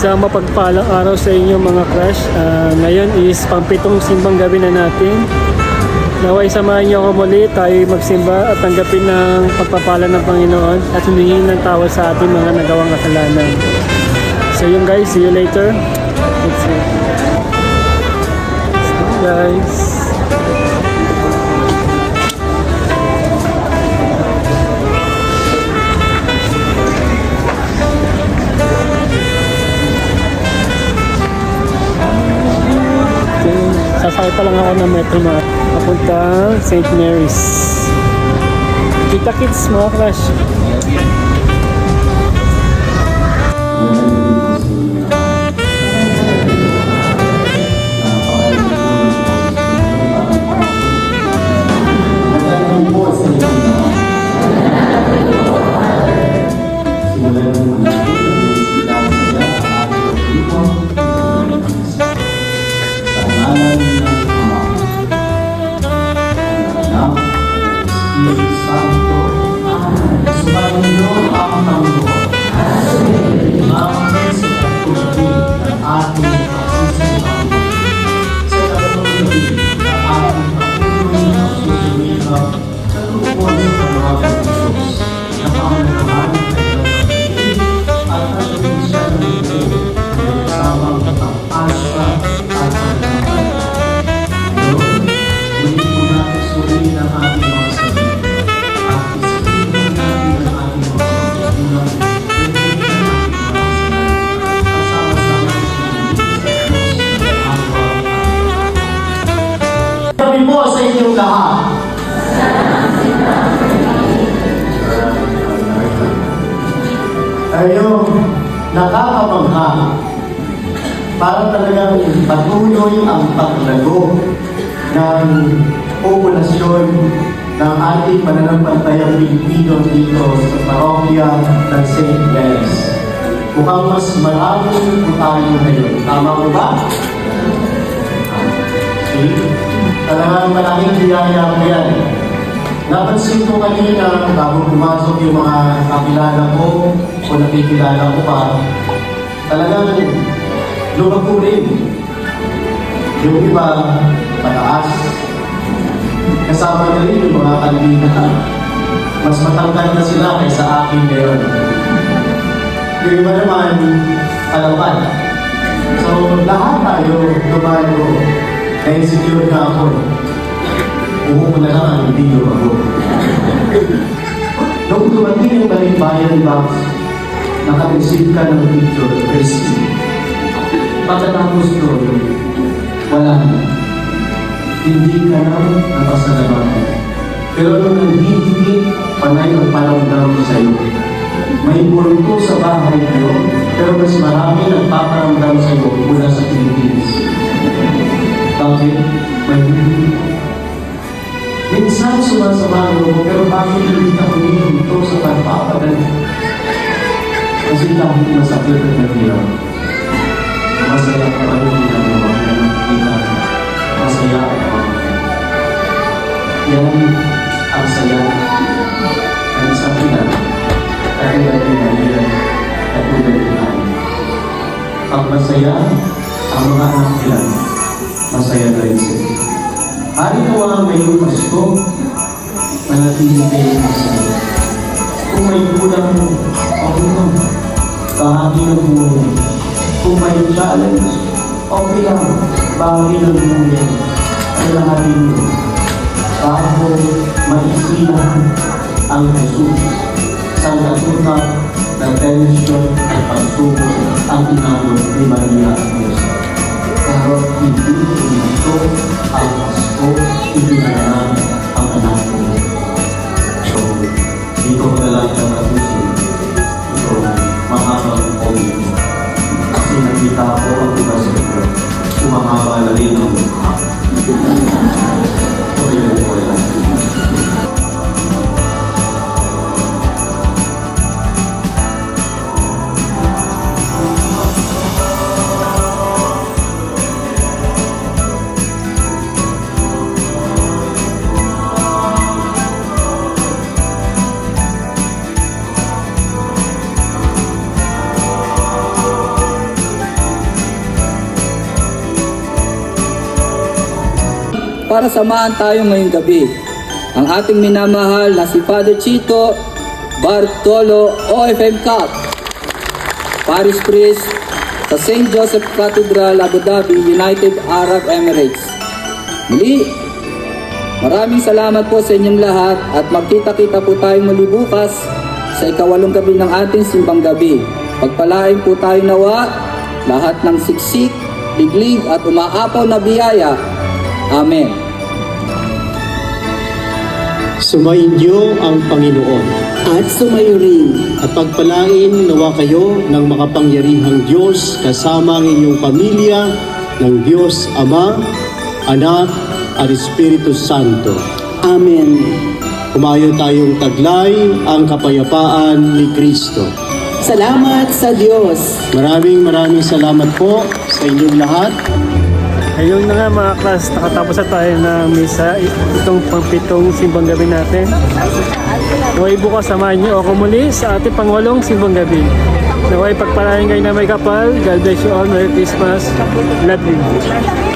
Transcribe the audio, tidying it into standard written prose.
Sa mapagpalang araw sa inyo mga crush. Ngayon is pang-pitong simbang gabi na natin. Naway samahan niyo ako muli, tayo magsimba at tanggapin ng pagpapala ng Panginoon at humingi ng tawad sa ating mga nagawang kasalanan. So yun guys, see you later. Let's see. Guys. Sasakay pa lang ako ng metro na papuntang St. Mary's. Kita kits mga crush. Sa inyong lahat. Ayun, nakakabangha. Para talagang patuloy ang paglago ng populasyon ng ating mananampalatayang Pilipino dito sa parokya ng St. Mary's. Mukhang mas marami po tayo ngayon. Tama mo ba? Talagang malaking biyaya ko yan. Napansin ko kanina bago pumasok yung mga kakilala ko o nakikilala ko pa, talagang lumago rin. Yung iba, pataas. Kasama na rin yung mga kandida. Mas matangkad na sila kaysa akin ngayon. Yung iba naman, alapan. So, lahat tayo lumago. Na-insecure na ako. Umupo na lang ang video ako. Nung dumating yung balikbayan box, naka-receive ka ng picture, receive. Pagkatapos doon, wala na. Hindi ka na napasalamatan. Pero nung naghihingi, panay ang paramdam sa'yo. May multo sa bahay niyo, pero mas marami nagpaparamdam sa'yo mula sa Philippines. Bakit? May hindi. Minsan sumasama mo, pero bakit hindi ka humihinto sa pagpapadali? Kasi dahil masakit at naghirap. Masaya ka ba yung ginagawa na nakikita? Masaya ka ba? Yan ang saya ng isang ina, katulad ni Maria, katulad ni Ana. Pag masaya ang mga anak nila, masaya na rin sila. Hari ko ang ngayong Pasko, manatili kayo masaya. Kung may kulang mo, okay lang. Bahagi ng buhay. Kung may challenge, okay lang. Bahagi ng buhay. Ay lahatin mo. Bago maisilang ang Jesus sa natutak na tensyon at pagsubok ang inabot ni Maria at Jose. Pero hindi ito ang Pasko, ibinanaan ang anak ko. So, dito ko na lang siya katusin. Ito, mahabang pogin. Kasi nakita ko ang iba sa ito. Umahaba na rin ang mukha. Ito yung buhay lang. para samahan tayo ngayong gabi. Ang ating minamahal na si Father Chito Bartolo OFM Cup, Parish Priest sa St. Joseph Cathedral, Abu Dhabi, United Arab Emirates. Muli, maraming salamat po sa inyong lahat at magkita-kita po tayo muli bukas sa ika-8 gabi ng ating simbang gabi. Pagpalain po tayo nawa, lahat ng siksik, liglig at umaapaw na biyaya. Amen. Sumainyo ang Panginoon at sumayo rin. at pagpalain nawa kayo ng makapangyarihang Diyos kasama ang inyong pamilya ng Diyos Ama, Anak at Espiritu Santo. Amen. Kumayo tayong taglay ang kapayapaan ni Kristo. Salamat sa Diyos. Maraming salamat po sa inyong lahat. Ayun na nga mga class, nakatapos na tayo ng misa, itong pang-7 simbang gabi natin. Naway bukas samahan niyo ako muli sa ating pang-8 simbang gabi. Naway pagpalain kayo na may kapal. God bless you all. Merry Christmas. Love you.